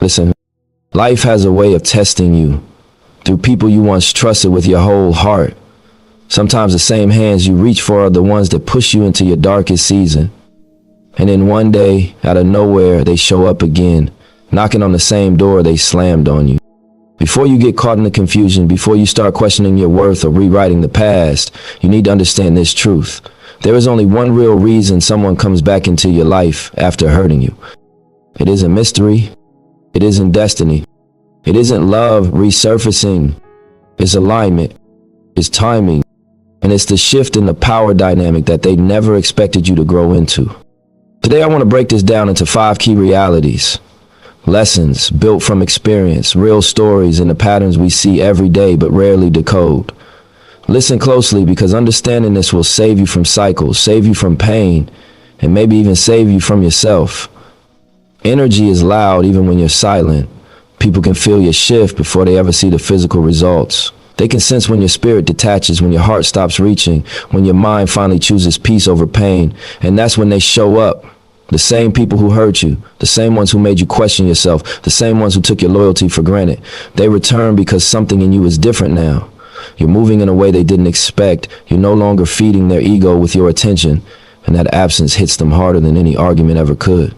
Listen, life has a way of testing you through people you once trusted with your whole heart. Sometimes the same hands you reach for are the ones that push you into your darkest season. And then one day, out of nowhere, they show up again, knocking on the same door they slammed on you. Before you get caught in the confusion, before you start questioning your worth or rewriting the past, you need to understand this truth. There is only one real reason someone comes back into your life after hurting you. It isn't mystery. It isn't destiny. It isn't love resurfacing. It's alignment. It's timing. And it's the shift in the power dynamic that they never expected you to grow into. Today, I want to break this down into 5 key realities. Lessons built from experience, real stories, and the patterns we see every day but rarely decode. Listen closely, because understanding this will save you from cycles, save you from pain, and maybe even save you from yourself. Energy is loud even when you're silent. People can feel your shift before they ever see the physical results. They can sense when your spirit detaches, when your heart stops reaching, when your mind finally chooses peace over pain, and that's when they show up. The same people who hurt you, the same ones who made you question yourself, the same ones who took your loyalty for granted. They return because something in you is different now. You're moving in a way they didn't expect. You're no longer feeding their ego with your attention, and that absence hits them harder than any argument ever could.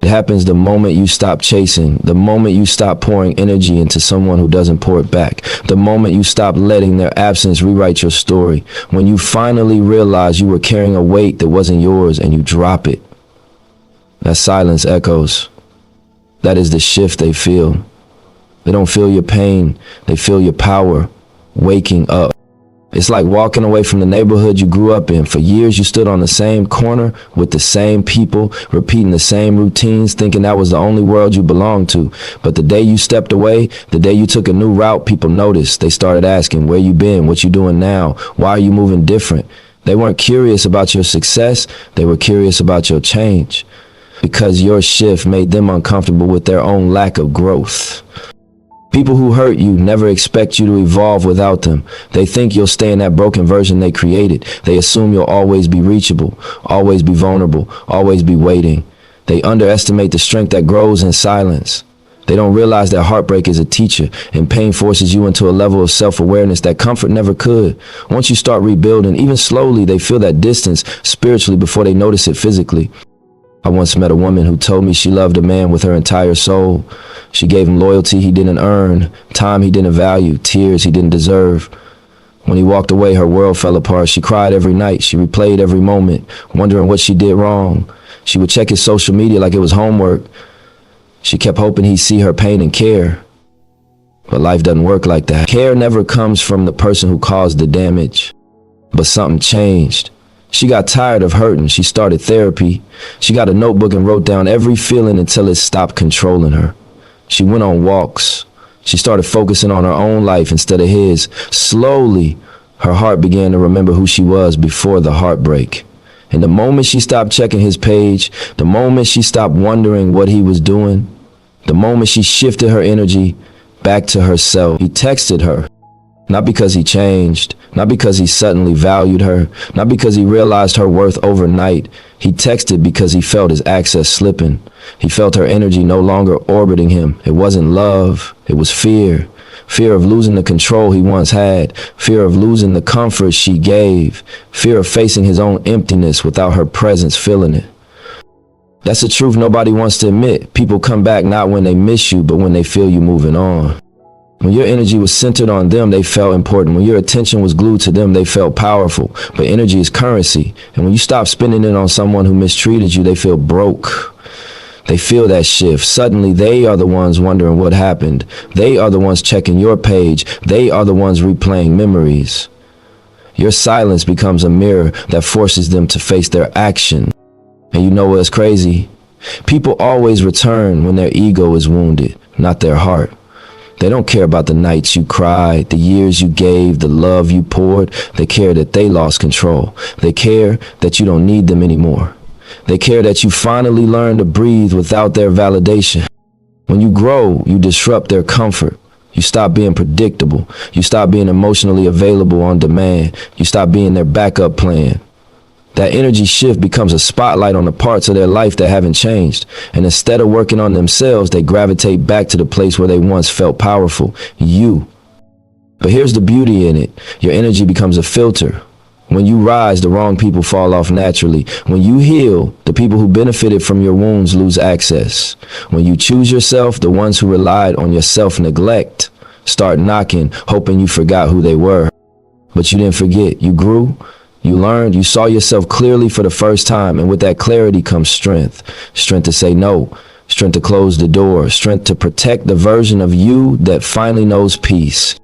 It happens the moment you stop chasing, the moment you stop pouring energy into someone who doesn't pour it back, the moment you stop letting their absence rewrite your story, when you finally realize you were carrying a weight that wasn't yours and you drop it. That silence echoes. That is the shift they feel. They don't feel your pain. They feel your power waking up. It's like walking away from the neighborhood you grew up in. For years, you stood on the same corner with the same people, repeating the same routines, thinking that was the only world you belonged to. But the day you stepped away, the day you took a new route, people noticed. They started asking, where you been? What you doing now? Why are you moving different? They weren't curious about your success. They were curious about your change. Because your shift made them uncomfortable with their own lack of growth. People who hurt you never expect you to evolve without them. They think you'll stay in that broken version they created. They assume you'll always be reachable, always be vulnerable, always be waiting. They underestimate the strength that grows in silence. They don't realize that heartbreak is a teacher, and pain forces you into a level of self-awareness that comfort never could. Once you start rebuilding, even slowly, they feel that distance spiritually before they notice it physically. I once met a woman who told me she loved a man with her entire soul. She gave him loyalty he didn't earn, time he didn't value, tears he didn't deserve. When he walked away, her world fell apart. She cried every night. She replayed every moment, wondering what she did wrong. She would check his social media like it was homework. She kept hoping he'd see her pain and care. But life doesn't work like that. Care never comes from the person who caused the damage. But something changed. She got tired of hurting. She started therapy. She got a notebook and wrote down every feeling until it stopped controlling her. She went on walks. She started focusing on her own life instead of his. Slowly, her heart began to remember who she was before the heartbreak. And the moment she stopped checking his page, the moment she stopped wondering what he was doing, the moment she shifted her energy back to herself, he texted her. Not because he changed, not because he suddenly valued her, not because he realized her worth overnight. He texted because he felt his access slipping. He felt her energy no longer orbiting him. It wasn't love, it was fear. Fear of losing the control he once had, fear of losing the comfort she gave, fear of facing his own emptiness without her presence filling it. That's the truth nobody wants to admit. People come back not when they miss you, but when they feel you moving on. When your energy was centered on them, they felt important. When your attention was glued to them, they felt powerful. But energy is currency. And when you stop spending it on someone who mistreated you, they feel broke. They feel that shift. Suddenly, they are the ones wondering what happened. They are the ones checking your page. They are the ones replaying memories. Your silence becomes a mirror that forces them to face their action. And you know what's crazy? People always return when their ego is wounded, not their heart. They don't care about the nights you cried, the years you gave, the love you poured. They care that they lost control. They care that you don't need them anymore. They care that you finally learn to breathe without their validation. When you grow, you disrupt their comfort. You stop being predictable. You stop being emotionally available on demand. You stop being their backup plan. That energy shift becomes a spotlight on the parts of their life that haven't changed. And instead of working on themselves, they gravitate back to the place where they once felt powerful, you. But here's the beauty in it. Your energy becomes a filter. When you rise, the wrong people fall off naturally. When you heal, the people who benefited from your wounds lose access. When you choose yourself, the ones who relied on your self-neglect start knocking, hoping you forgot who they were. But you didn't forget. You grew, you learned, you saw yourself clearly for the first time. And with that clarity comes strength. Strength to say no, strength to close the door, strength to protect the version of you that finally knows peace.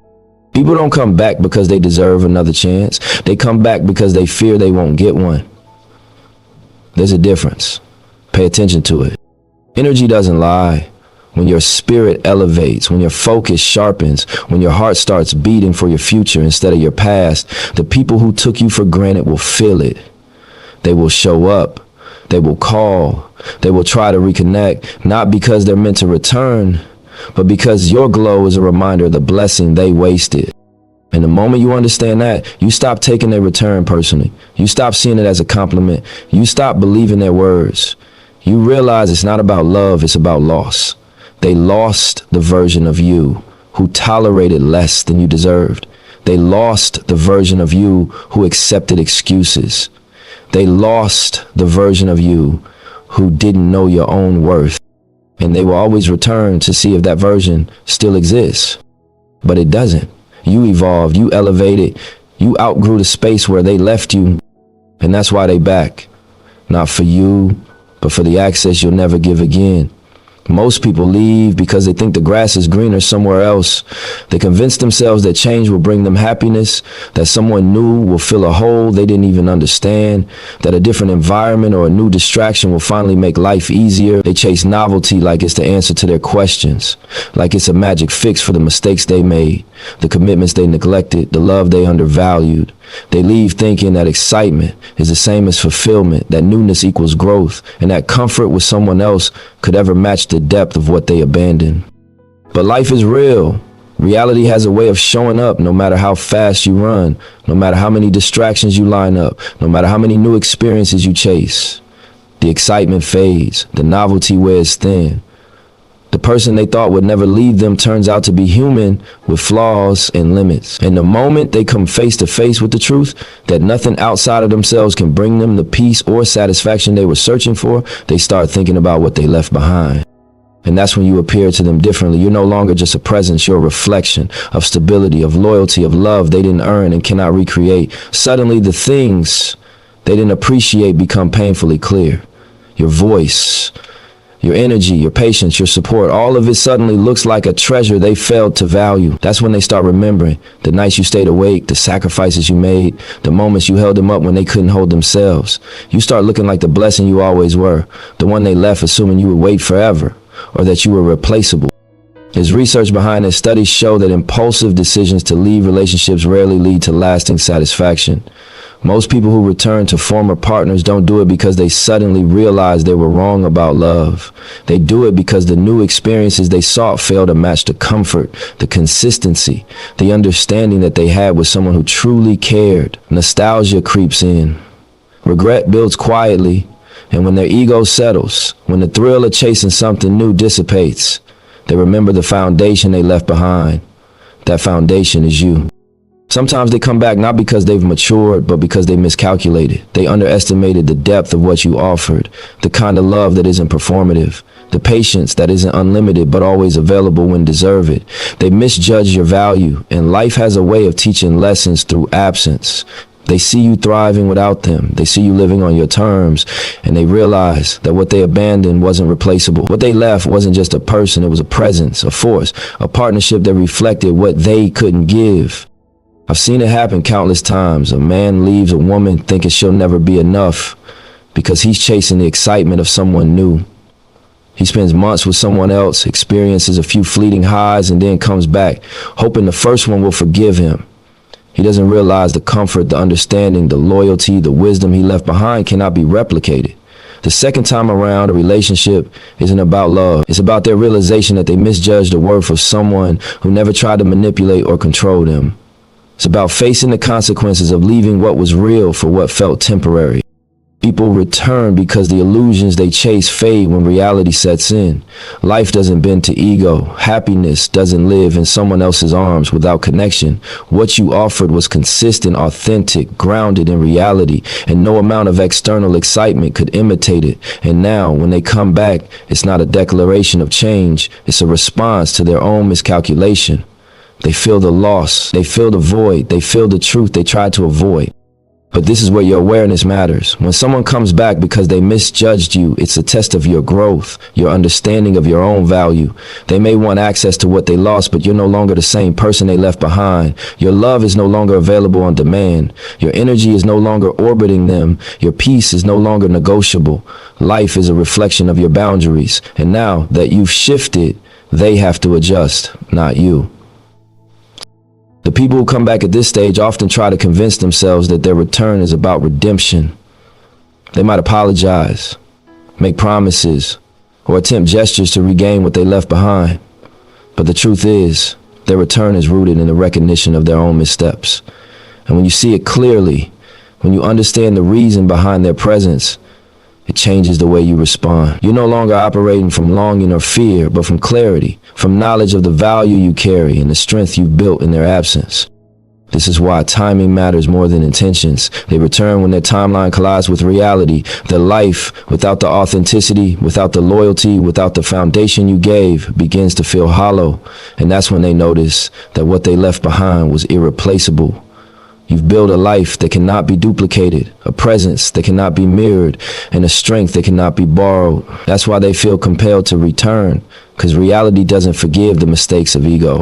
People don't come back because they deserve another chance. They come back because they fear they won't get one. There's a difference. Pay attention to it. Energy doesn't lie. When your spirit elevates, when your focus sharpens, when your heart starts beating for your future instead of your past, the people who took you for granted will feel it. They will show up. They will call. They will try to reconnect, not because they're meant to return, but because your glow is a reminder of the blessing they wasted. And the moment you understand that, you stop taking their return personally. You stop seeing it as a compliment. You stop believing their words. You realize it's not about love, it's about loss. They lost the version of you who tolerated less than you deserved. They lost the version of you who accepted excuses. They lost the version of you who didn't know your own worth. And they will always return to see if that version still exists. But it doesn't. You evolved, you elevated, you outgrew the space where they left you. And that's why they back. Not for you, but for the access you'll never give again. Most people leave because they think the grass is greener somewhere else. They convince themselves that change will bring them happiness, that someone new will fill a hole they didn't even understand, that a different environment or a new distraction will finally make life easier. They chase novelty like it's the answer to their questions, like it's a magic fix for the mistakes they made, the commitments they neglected, the love they undervalued. They leave thinking that excitement is the same as fulfillment, that newness equals growth, and that comfort with someone else could ever match the depth of what they abandoned. But life is real. Reality has a way of showing up no matter how fast you run, no matter how many distractions you line up, no matter how many new experiences you chase. The excitement fades, the novelty wears thin. The person they thought would never leave them turns out to be human with flaws and limits. And the moment they come face to face with the truth that nothing outside of themselves can bring them the peace or satisfaction they were searching for, they start thinking about what they left behind. And that's when you appear to them differently. You're no longer just a presence, you're a reflection of stability, of loyalty, of love they didn't earn and cannot recreate. Suddenly the things they didn't appreciate become painfully clear. Your voice, your energy, your patience, your support, all of it suddenly looks like a treasure they failed to value. That's when they start remembering the nights you stayed awake, the sacrifices you made, the moments you held them up when they couldn't hold themselves. You start looking like the blessing you always were, the one they left assuming you would wait forever, or that you were replaceable. There's research behind it. Studies show that impulsive decisions to leave relationships rarely lead to lasting satisfaction. Most people who return to former partners don't do it because they suddenly realize they were wrong about love. They do it because the new experiences they sought failed to match the comfort, the consistency, the understanding that they had with someone who truly cared. Nostalgia creeps in. Regret builds quietly, and when their ego settles, when the thrill of chasing something new dissipates, they remember the foundation they left behind. That foundation is you. Sometimes they come back not because they've matured, but because they miscalculated. They underestimated the depth of what you offered, the kind of love that isn't performative, the patience that isn't unlimited but always available when deserved. They misjudge your value, and life has a way of teaching lessons through absence. They see you thriving without them. They see you living on your terms, and they realize that what they abandoned wasn't replaceable. What they left wasn't just a person, it was a presence, a force, a partnership that reflected what they couldn't give. I've seen it happen countless times. A man leaves a woman thinking she'll never be enough because he's chasing the excitement of someone new. He spends months with someone else, experiences a few fleeting highs, and then comes back, hoping the first one will forgive him. He doesn't realize the comfort, the understanding, the loyalty, the wisdom he left behind cannot be replicated. The second time around, a relationship isn't about love. It's about their realization that they misjudged the worth of someone who never tried to manipulate or control them. It's about facing the consequences of leaving what was real for what felt temporary. People return because the illusions they chase fade when reality sets in. Life doesn't bend to ego. Happiness doesn't live in someone else's arms without connection. What you offered was consistent, authentic, grounded in reality, and no amount of external excitement could imitate it. And now, when they come back, it's not a declaration of change. It's a response to their own miscalculation. They feel the loss. They feel the void. They feel the truth they tried to avoid. But this is where your awareness matters. When someone comes back because they misjudged you, it's a test of your growth, your understanding of your own value. They may want access to what they lost, but you're no longer the same person they left behind. Your love is no longer available on demand. Your energy is no longer orbiting them. Your peace is no longer negotiable. Life is a reflection of your boundaries. And now that you've shifted, they have to adjust, not you. The people who come back at this stage often try to convince themselves that their return is about redemption. They might apologize, make promises, or attempt gestures to regain what they left behind. But the truth is, their return is rooted in the recognition of their own missteps. And when you see it clearly, when you understand the reason behind their presence, it changes the way you respond. You're no longer operating from longing or fear, but from clarity, from knowledge of the value you carry and the strength you've built in their absence. This is why timing matters more than intentions. They return when their timeline collides with reality. Their life, without the authenticity, without the loyalty, without the foundation you gave, begins to feel hollow. And that's when they notice that what they left behind was irreplaceable. You've built a life that cannot be duplicated, a presence that cannot be mirrored, and a strength that cannot be borrowed. That's why they feel compelled to return, because reality doesn't forgive the mistakes of ego.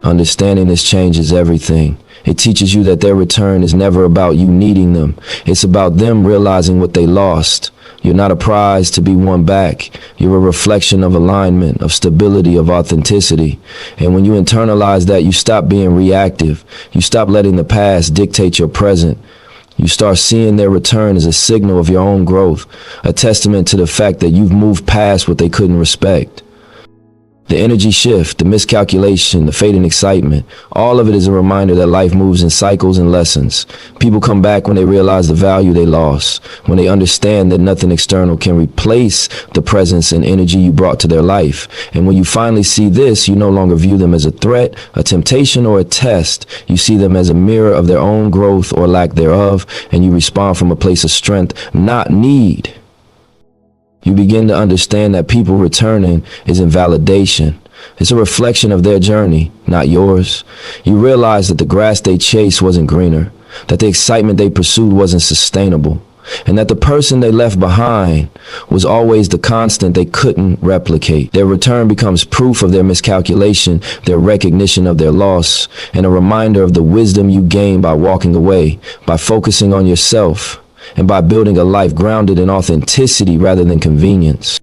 Understanding this changes everything. It teaches you that their return is never about you needing them. It's about them realizing what they lost. You're not a prize to be won back. You're a reflection of alignment, of stability, of authenticity. And when you internalize that, you stop being reactive. You stop letting the past dictate your present. You start seeing their return as a signal of your own growth, a testament to the fact that you've moved past what they couldn't respect. The energy shift, the miscalculation, the fading excitement, all of it is a reminder that life moves in cycles and lessons. People come back when they realize the value they lost, when they understand that nothing external can replace the presence and energy you brought to their life. And when you finally see this, you no longer view them as a threat, a temptation, or a test. You see them as a mirror of their own growth or lack thereof, and you respond from a place of strength, not need. You begin to understand that people returning isn't validation. It's a reflection of their journey, not yours. You realize that the grass they chased wasn't greener, that the excitement they pursued wasn't sustainable, and that the person they left behind was always the constant they couldn't replicate. Their return becomes proof of their miscalculation, their recognition of their loss, and a reminder of the wisdom you gained by walking away, by focusing on yourself, and by building a life grounded in authenticity rather than convenience.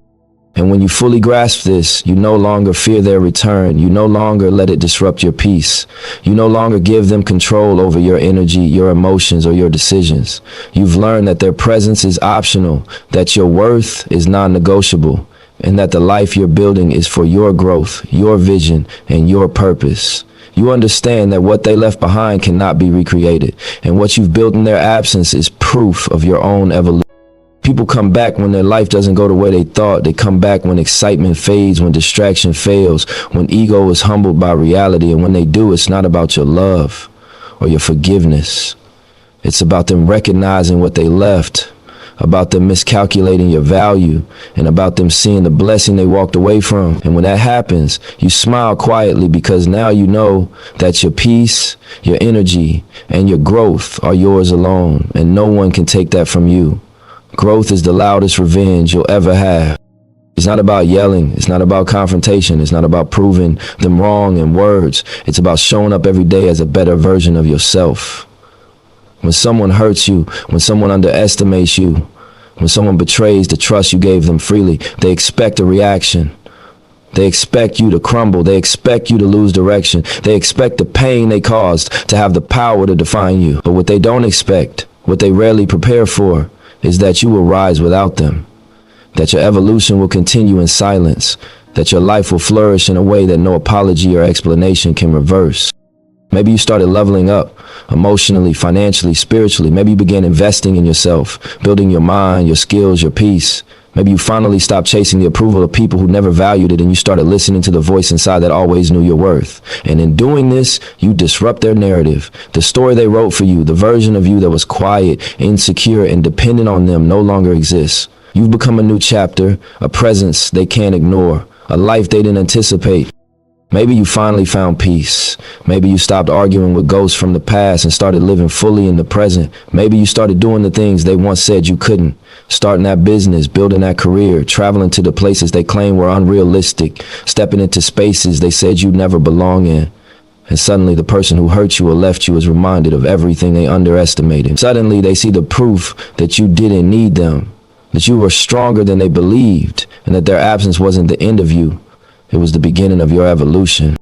And when you fully grasp this, you no longer fear their return. You no longer let it disrupt your peace. You no longer give them control over your energy, your emotions, or your decisions. You've learned that their presence is optional, that your worth is non-negotiable, and that the life you're building is for your growth, your vision, and your purpose. You understand that what they left behind cannot be recreated, and what you've built in their absence is proof of your own evolution. People come back when their life doesn't go the way they thought. They come back when excitement fades, when distraction fails, when ego is humbled by reality. And when they do, it's not about your love or your forgiveness. It's about them recognizing what they left, about them miscalculating your value, and about them seeing the blessing they walked away from. And when that happens, you smile quietly, because now you know that your peace, your energy, and your growth are yours alone, and no one can take that from you. Growth is the loudest revenge you'll ever have. It's not about yelling. It's not about confrontation. It's not about proving them wrong in words. It's about showing up every day as a better version of yourself. When someone hurts you, when someone underestimates you, when someone betrays the trust you gave them freely, they expect a reaction. They expect you to crumble. They expect you to lose direction. They expect the pain they caused to have the power to define you. But what they don't expect, what they rarely prepare for, is that you will rise without them, that your evolution will continue in silence, that your life will flourish in a way that no apology or explanation can reverse. Maybe you started leveling up emotionally, financially, spiritually. Maybe you began investing in yourself, building your mind, your skills, your peace. Maybe you finally stopped chasing the approval of people who never valued it, and you started listening to the voice inside that always knew your worth. And in doing this, you disrupt their narrative. The story they wrote for you, the version of you that was quiet, insecure, and dependent on them no longer exists. You've become a new chapter, a presence they can't ignore, a life they didn't anticipate. Maybe you finally found peace. Maybe you stopped arguing with ghosts from the past and started living fully in the present. Maybe you started doing the things they once said you couldn't. Starting that business, building that career, traveling to the places they claimed were unrealistic, stepping into spaces they said you'd never belong in. And suddenly the person who hurt you or left you is reminded of everything they underestimated. Suddenly they see the proof that you didn't need them, that you were stronger than they believed, and that their absence wasn't the end of you. It was the beginning of your evolution.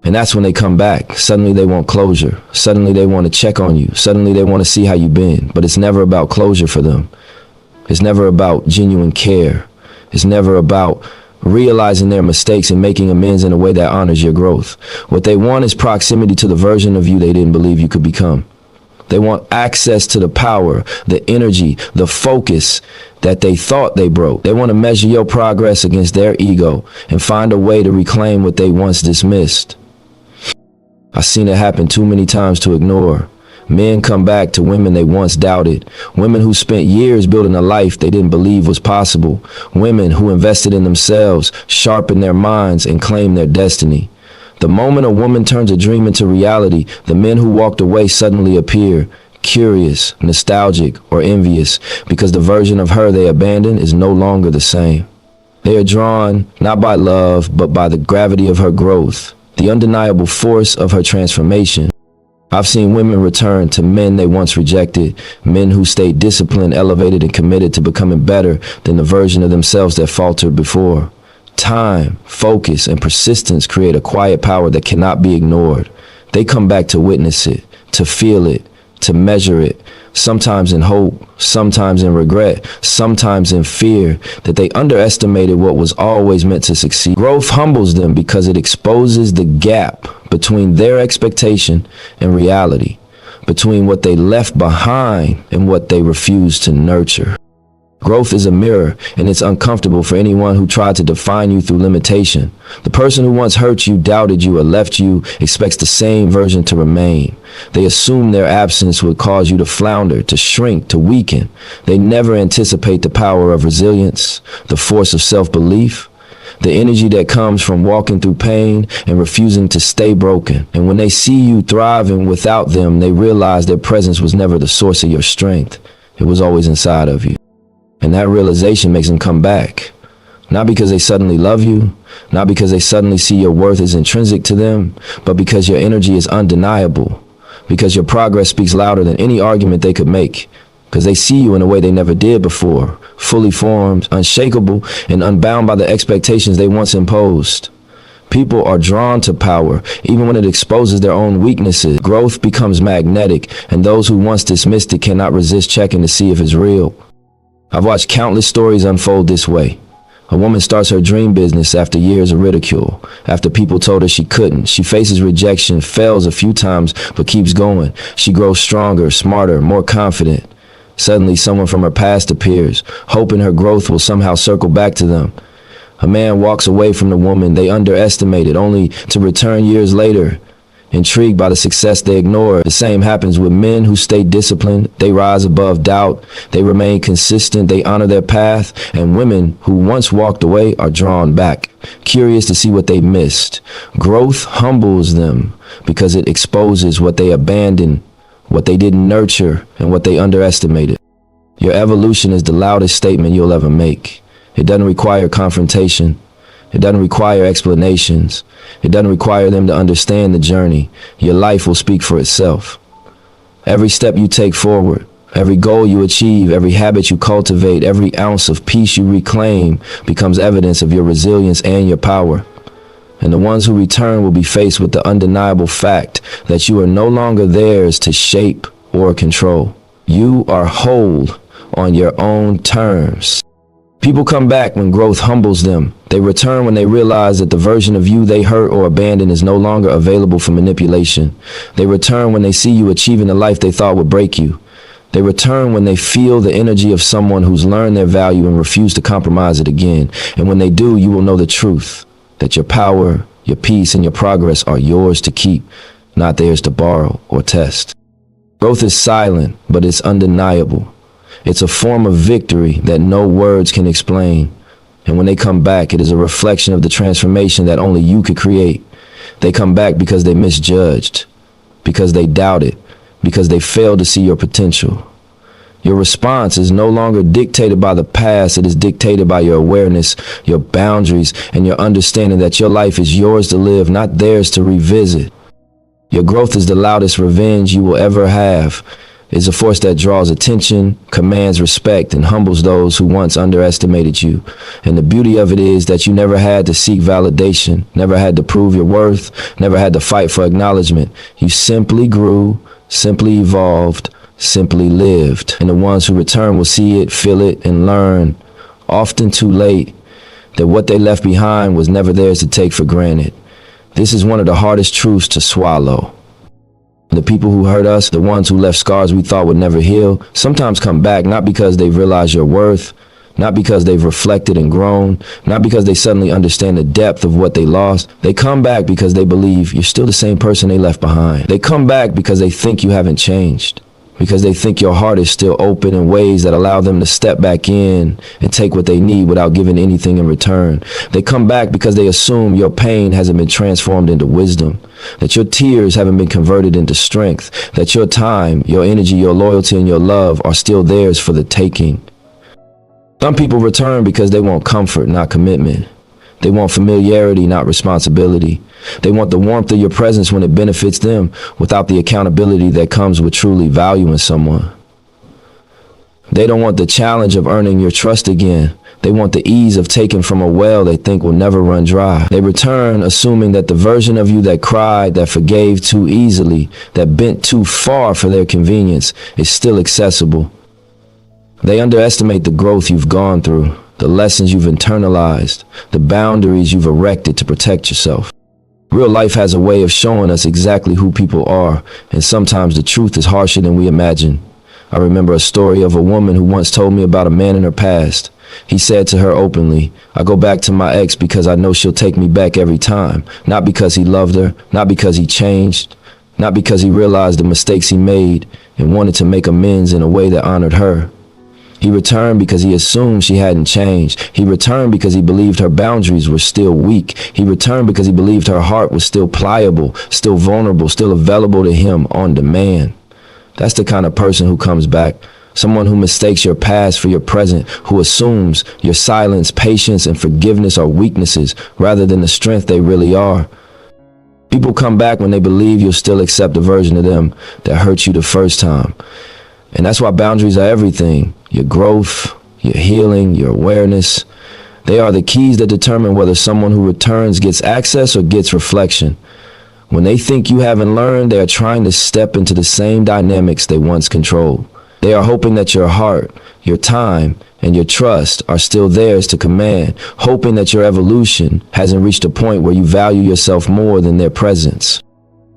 And that's when they come back. Suddenly they want closure. Suddenly they want to check on you. Suddenly they want to see how you've been. But it's never about closure for them. It's never about genuine care. It's never about realizing their mistakes and making amends in a way that honors your growth. What they want is proximity to the version of you they didn't believe you could become. They want access to the power, the energy, the focus that they thought they broke. They want to measure your progress against their ego and find a way to reclaim what they once dismissed. I've seen it happen too many times to ignore. Men come back to women they once doubted. Women who spent years building a life they didn't believe was possible. Women who invested in themselves, sharpened their minds, and claimed their destiny. The moment a woman turns a dream into reality, the men who walked away suddenly appear, curious, nostalgic, or envious, because the version of her they abandoned is no longer the same. They are drawn not by love, but by the gravity of her growth, the undeniable force of her transformation. I've seen women return to men they once rejected, men who stayed disciplined, elevated, and committed to becoming better than the version of themselves that faltered before. Time, focus, and persistence create a quiet power that cannot be ignored. They come back to witness it, to feel it, to measure it, sometimes in hope, sometimes in regret, sometimes in fear that they underestimated what was always meant to succeed. Growth humbles them because it exposes the gap between their expectation and reality, between what they left behind and what they refused to nurture. Growth is a mirror, and it's uncomfortable for anyone who tried to define you through limitation. The person who once hurt you, doubted you, or left you expects the same version to remain. They assume their absence would cause you to flounder, to shrink, to weaken. They never anticipate the power of resilience, the force of self-belief, the energy that comes from walking through pain and refusing to stay broken. And when they see you thriving without them, they realize their presence was never the source of your strength. It was always inside of you. And that realization makes them come back. Not because they suddenly love you, not because they suddenly see your worth is intrinsic to them, but because your energy is undeniable, because your progress speaks louder than any argument they could make, because they see you in a way they never did before, fully formed, unshakable, and unbound by the expectations they once imposed. People are drawn to power, even when it exposes their own weaknesses. Growth becomes magnetic, and those who once dismissed it cannot resist checking to see if it's real. I've watched countless stories unfold this way. A woman starts her dream business after years of ridicule, after people told her she couldn't. She faces rejection, fails a few times, but keeps going. She grows stronger, smarter, more confident. Suddenly, someone from her past appears, hoping her growth will somehow circle back to them. A man walks away from the woman they underestimated, only to return years later, intrigued by the success they ignored. The same happens with men who stay disciplined. They rise above doubt. They remain consistent. They honor their path. And women who once walked away are drawn back, curious to see what they missed. Growth humbles them because it exposes what they abandoned, what they didn't nurture, and what they underestimated. Your evolution is the loudest statement you'll ever make. It doesn't require confrontation. It doesn't require explanations. It doesn't require them to understand the journey. Your life will speak for itself. Every step you take forward, every goal you achieve, every habit you cultivate, every ounce of peace you reclaim becomes evidence of your resilience and your power. And the ones who return will be faced with the undeniable fact that you are no longer theirs to shape or control. You are whole on your own terms. People come back when growth humbles them. They return when they realize that the version of you they hurt or abandoned is no longer available for manipulation. They return when they see you achieving the life they thought would break you. They return when they feel the energy of someone who's learned their value and refused to compromise it again. And when they do, you will know the truth, that your power, your peace, and your progress are yours to keep, not theirs to borrow or test. Growth is silent, but it's undeniable. It's a form of victory that no words can explain. And when they come back, it is a reflection of the transformation that only you could create. They come back because they misjudged, because they doubted, because they failed to see your potential. Your response is no longer dictated by the past. It is dictated by your awareness, your boundaries, and your understanding that your life is yours to live, not theirs to revisit. Your growth is the loudest revenge you will ever have. It's a force that draws attention, commands respect, and humbles those who once underestimated you. And the beauty of it is that you never had to seek validation, never had to prove your worth, never had to fight for acknowledgement. You simply grew, simply evolved, simply lived. And the ones who return will see it, feel it, and learn, often too late, that what they left behind was never theirs to take for granted. This is one of the hardest truths to swallow. The people who hurt us, the ones who left scars we thought would never heal, sometimes come back not because they've realized your worth, not because they've reflected and grown, not because they suddenly understand the depth of what they lost. They come back because they believe you're still the same person they left behind. They come back because they think you haven't changed, because they think your heart is still open in ways that allow them to step back in and take what they need without giving anything in return. They come back because they assume your pain hasn't been transformed into wisdom, that your tears haven't been converted into strength, that your time, your energy, your loyalty, and your love are still theirs for the taking. Some people return because they want comfort, not commitment. They want familiarity, not responsibility. They want the warmth of your presence when it benefits them, without the accountability that comes with truly valuing someone. They don't want the challenge of earning your trust again. They want the ease of taking from a well they think will never run dry. They return assuming that the version of you that cried, that forgave too easily, that bent too far for their convenience is still accessible. They underestimate the growth you've gone through, the lessons you've internalized, the boundaries you've erected to protect yourself. Real life has a way of showing us exactly who people are, and sometimes the truth is harsher than we imagine. I remember a story of a woman who once told me about a man in her past. He said to her openly, "I go back to my ex because I know she'll take me back every time, not because he loved her, not because he changed, not because he realized the mistakes he made and wanted to make amends in a way that honored her. He returned because he assumed she hadn't changed. He returned because he believed her boundaries were still weak. He returned because he believed her heart was still pliable, still vulnerable, still available to him on demand." That's the kind of person who comes back. Someone who mistakes your past for your present, who assumes your silence, patience, and forgiveness are weaknesses rather than the strength they really are. People come back when they believe you'll still accept a version of them that hurt you the first time. And that's why boundaries are everything. Your growth, your healing, your awareness. They are the keys that determine whether someone who returns gets access or gets reflection. When they think you haven't learned, they are trying to step into the same dynamics they once controlled. They are hoping that your heart, your time, and your trust are still theirs to command, hoping that your evolution hasn't reached a point where you value yourself more than their presence.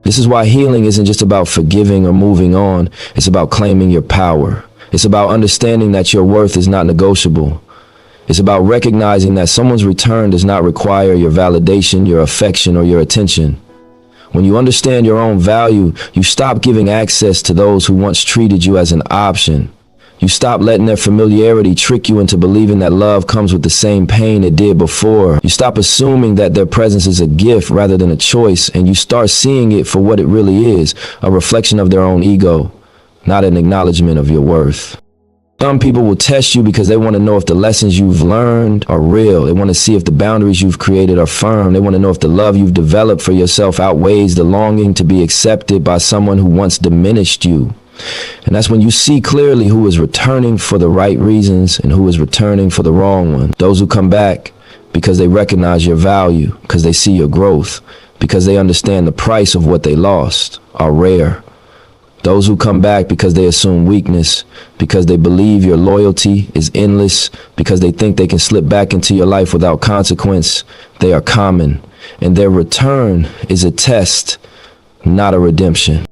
This is why healing isn't just about forgiving or moving on. It's about claiming your power. It's about understanding that your worth is not negotiable. It's about recognizing that someone's return does not require your validation, your affection, or your attention. When you understand your own value, you stop giving access to those who once treated you as an option. You stop letting their familiarity trick you into believing that love comes with the same pain it did before. You stop assuming that their presence is a gift rather than a choice, and you start seeing it for what it really is, a reflection of their own ego, not an acknowledgement of your worth. Some people will test you because they want to know if the lessons you've learned are real. They want to see if the boundaries you've created are firm. They want to know if the love you've developed for yourself outweighs the longing to be accepted by someone who once diminished you. And that's when you see clearly who is returning for the right reasons and who is returning for the wrong ones. Those who come back because they recognize your value, because they see your growth, because they understand the price of what they lost, are rare. Those who come back because they assume weakness, because they believe your loyalty is endless, because they think they can slip back into your life without consequence, they are common, and their return is a test, not a redemption.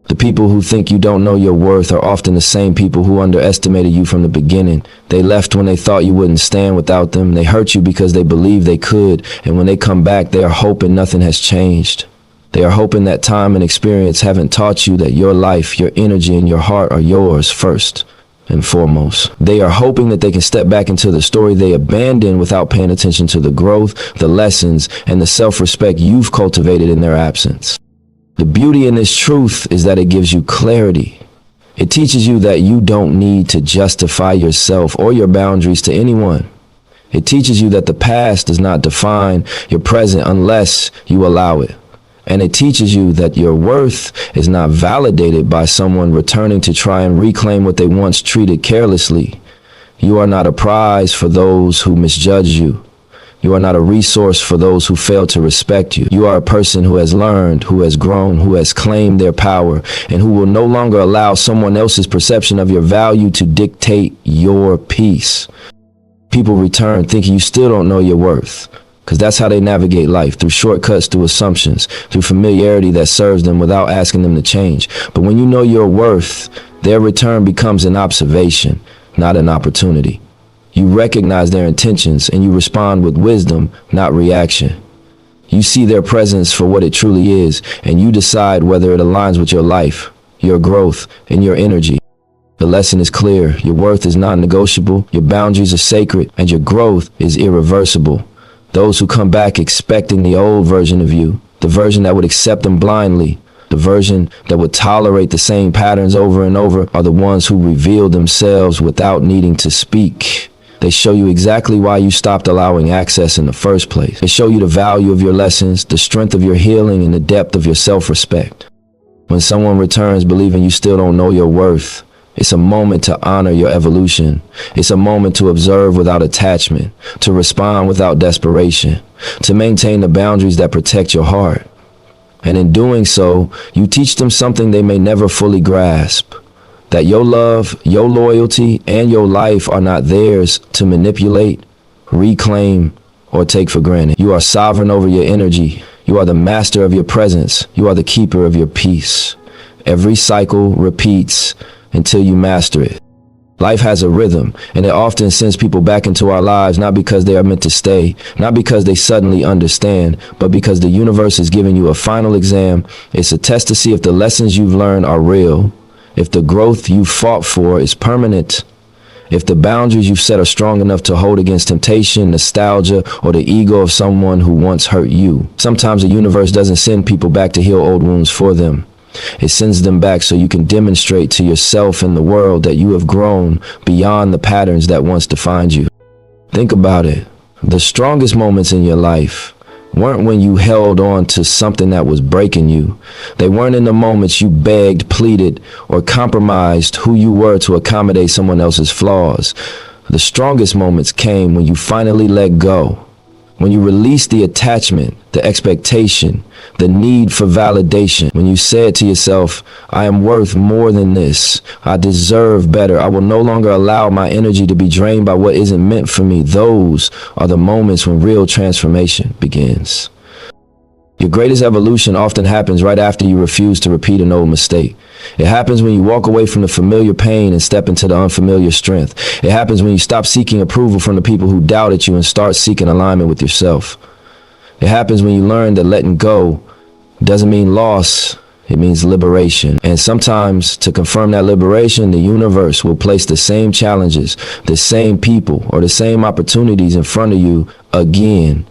The people who think you don't know your worth are often the same people who underestimated you from the beginning. They left when they thought you wouldn't stand without them. They hurt you because they believed they could, and when they come back, they are hoping nothing has changed. They are hoping that time and experience haven't taught you that your life, your energy, and your heart are yours first and foremost. They are hoping that they can step back into the story they abandoned without paying attention to the growth, the lessons, and the self-respect you've cultivated in their absence. The beauty in this truth is that it gives you clarity. It teaches you that you don't need to justify yourself or your boundaries to anyone. It teaches you that the past does not define your present unless you allow it. And it teaches you that your worth is not validated by someone returning to try and reclaim what they once treated carelessly. You are not a prize for those who misjudge you. You are not a resource for those who fail to respect you. You are a person who has learned, who has grown, who has claimed their power, and who will no longer allow someone else's perception of your value to dictate your peace. People return thinking you still don't know your worth, because that's how they navigate life, through shortcuts, through assumptions, through familiarity that serves them without asking them to change. But when you know your worth, their return becomes an observation, not an opportunity. You recognize their intentions and you respond with wisdom, not reaction. You see their presence for what it truly is, and you decide whether it aligns with your life, your growth, and your energy. The lesson is clear. Your worth is non-negotiable, your boundaries are sacred, and your growth is irreversible. Those who come back expecting the old version of you, the version that would accept them blindly, the version that would tolerate the same patterns over and over, are the ones who reveal themselves without needing to speak. They show you exactly why you stopped allowing access in the first place. They show you the value of your lessons, the strength of your healing, and the depth of your self-respect. When someone returns believing you still don't know your worth, it's a moment to honor your evolution. It's a moment to observe without attachment, to respond without desperation, to maintain the boundaries that protect your heart. And in doing so, you teach them something they may never fully grasp. That your love, your loyalty, and your life are not theirs to manipulate, reclaim, or take for granted. You are sovereign over your energy. You are the master of your presence. You are the keeper of your peace. Every cycle repeats until you master it. Life has a rhythm, and it often sends people back into our lives not because they are meant to stay, not because they suddenly understand, but because the universe is giving you a final exam. It's a test to see if the lessons you've learned are real, if the growth you fought for is permanent, if the boundaries you've set are strong enough to hold against temptation, nostalgia, or the ego of someone who once hurt you. Sometimes the universe doesn't send people back to heal old wounds for them. It sends them back so you can demonstrate to yourself and the world that you have grown beyond the patterns that once defined you. Think about it. The strongest moments in your life weren't when you held on to something that was breaking you. They weren't in the moments you begged, pleaded, or compromised who you were to accommodate someone else's flaws. The strongest moments came when you finally let go, when you released the attachment, the expectation, the need for validation, when you said to yourself, I am worth more than this. I deserve better. I will no longer allow my energy to be drained by what isn't meant for me. Those are the moments when real transformation begins. Your greatest evolution often happens right after you refuse to repeat an old mistake. It happens when you walk away from the familiar pain and step into the unfamiliar strength. It happens when you stop seeking approval from the people who doubted you and start seeking alignment with yourself. It happens when you learn that letting go doesn't mean loss, it means liberation. And sometimes, to confirm that liberation, the universe will place the same challenges, the same people, or the same opportunities in front of you again.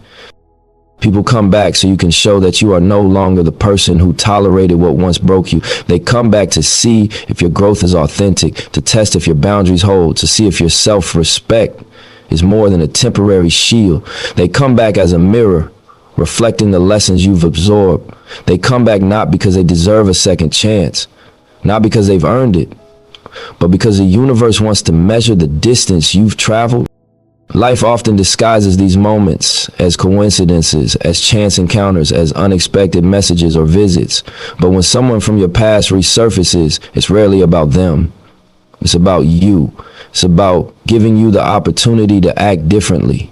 People come back so you can show that you are no longer the person who tolerated what once broke you. They come back to see if your growth is authentic, to test if your boundaries hold, to see if your self-respect is more than a temporary shield. They come back as a mirror, reflecting the lessons you've absorbed. They come back not because they deserve a second chance, not because they've earned it, but because the universe wants to measure the distance you've traveled Life often disguises these moments as coincidences, as chance encounters, as unexpected messages or visits. But when someone from your past resurfaces, it's rarely about them. It's about you. It's about giving you the opportunity to act differently,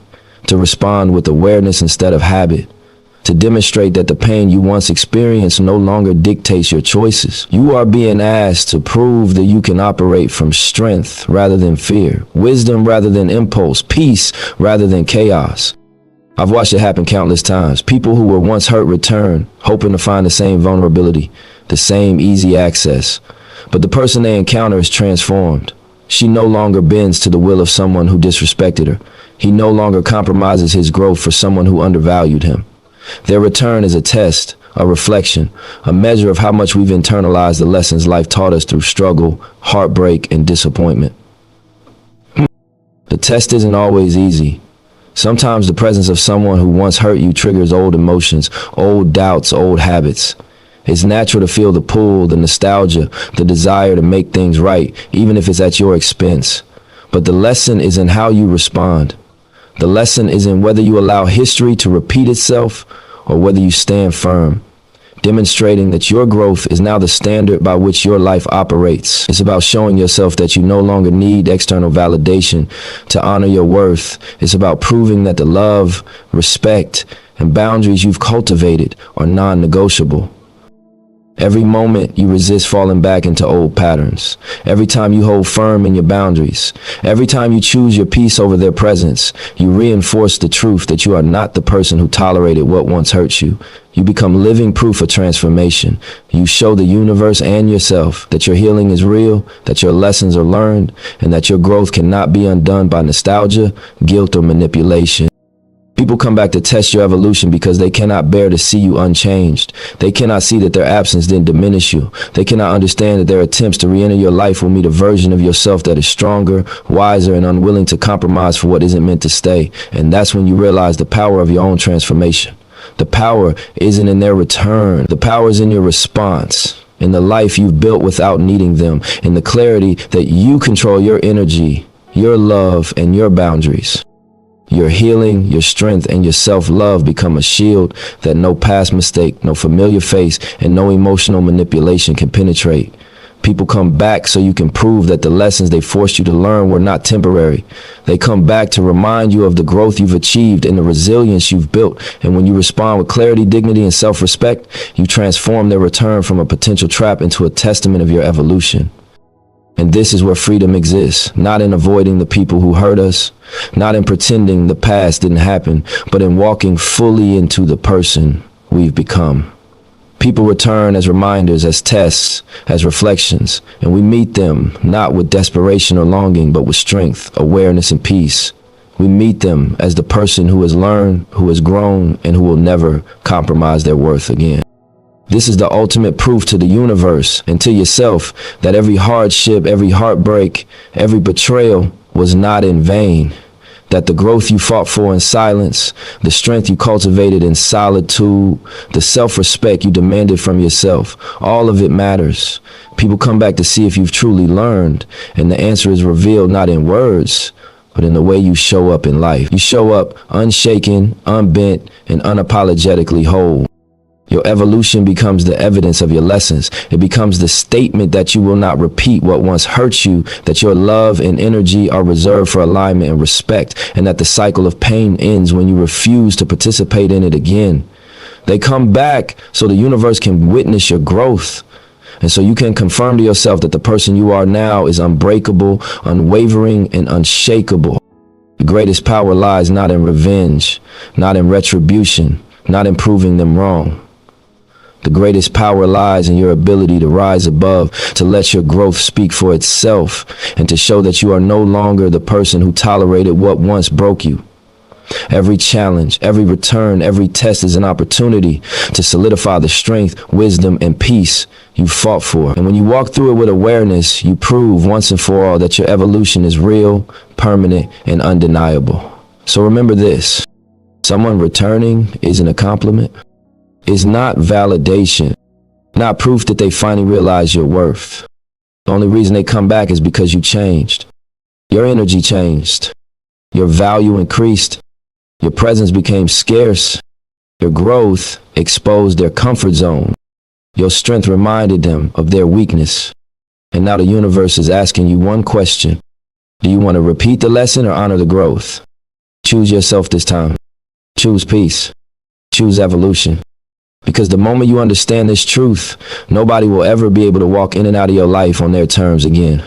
to respond with awareness instead of habit, to demonstrate that the pain you once experienced no longer dictates your choices. You are being asked to prove that you can operate from strength rather than fear, wisdom rather than impulse, peace rather than chaos. I've watched it happen countless times. People who were once hurt return, hoping to find the same vulnerability, the same easy access. But the person they encounter is transformed. She no longer bends to the will of someone who disrespected her. He no longer compromises his growth for someone who undervalued him. Their return is a test, a reflection, a measure of how much we've internalized the lessons life taught us through struggle, heartbreak, and disappointment. The test isn't always easy. Sometimes the presence of someone who once hurt you triggers old emotions, old doubts, old habits. It's natural to feel the pull, the nostalgia, the desire to make things right, even if it's at your expense. But the lesson is in how you respond. The lesson is in whether you allow history to repeat itself or whether you stand firm, demonstrating that your growth is now the standard by which your life operates. It's about showing yourself that you no longer need external validation to honor your worth. It's about proving that the love, respect, and boundaries you've cultivated are non-negotiable. Every moment you resist falling back into old patterns. Every time you hold firm in your boundaries. Every time you choose your peace over their presence, you reinforce the truth that you are not the person who tolerated what once hurt you. You become living proof of transformation. You show the universe and yourself that your healing is real, that your lessons are learned, and that your growth cannot be undone by nostalgia, guilt, or manipulation. People come back to test your evolution because they cannot bear to see you unchanged. They cannot see that their absence didn't diminish you. They cannot understand that their attempts to re-enter your life will meet a version of yourself that is stronger, wiser, and unwilling to compromise for what isn't meant to stay. And that's when you realize the power of your own transformation. The power isn't in their return. The power is in your response, in the life you've built without needing them, in the clarity that you control your energy, your love, and your boundaries. Your healing, your strength, and your self-love become a shield that no past mistake, no familiar face, and no emotional manipulation can penetrate. People come back so you can prove that the lessons they forced you to learn were not temporary. They come back to remind you of the growth you've achieved and the resilience you've built. And when you respond with clarity, dignity, and self-respect, you transform their return from a potential trap into a testament of your evolution. And this is where freedom exists, not in avoiding the people who hurt us, not in pretending the past didn't happen, but in walking fully into the person we've become. People return as reminders, as tests, as reflections, and we meet them not with desperation or longing, but with strength, awareness, and peace. We meet them as the person who has learned, who has grown, and who will never compromise their worth again. This is the ultimate proof to the universe and to yourself that every hardship, every heartbreak, every betrayal was not in vain. That the growth you fought for in silence, the strength you cultivated in solitude, the self-respect you demanded from yourself, all of it matters. People come back to see if you've truly learned, and the answer is revealed not in words, but in the way you show up in life. You show up unshaken, unbent, and unapologetically whole. Your evolution becomes the evidence of your lessons. It becomes the statement that you will not repeat what once hurt you, that your love and energy are reserved for alignment and respect, and that the cycle of pain ends when you refuse to participate in it again. They come back so the universe can witness your growth, and so you can confirm to yourself that the person you are now is unbreakable, unwavering, and unshakable. The greatest power lies not in revenge, not in retribution, not in proving them wrong. The greatest power lies in your ability to rise above, to let your growth speak for itself, and to show that you are no longer the person who tolerated what once broke you. Every challenge, every return, every test is an opportunity to solidify the strength, wisdom, and peace you fought for. And when you walk through it with awareness, you prove once and for all that your evolution is real, permanent, and undeniable. So remember this: someone returning isn't a compliment. It's not validation, not proof that they finally realize your worth. The only reason they come back is because you changed. Your energy changed. Your value increased. Your presence became scarce. Your growth exposed their comfort zone. Your strength reminded them of their weakness. And now the universe is asking you one question. Do you want to repeat the lesson or honor the growth? Choose yourself this time. Choose peace. Choose evolution. Because the moment you understand this truth, nobody will ever be able to walk in and out of your life on their terms again.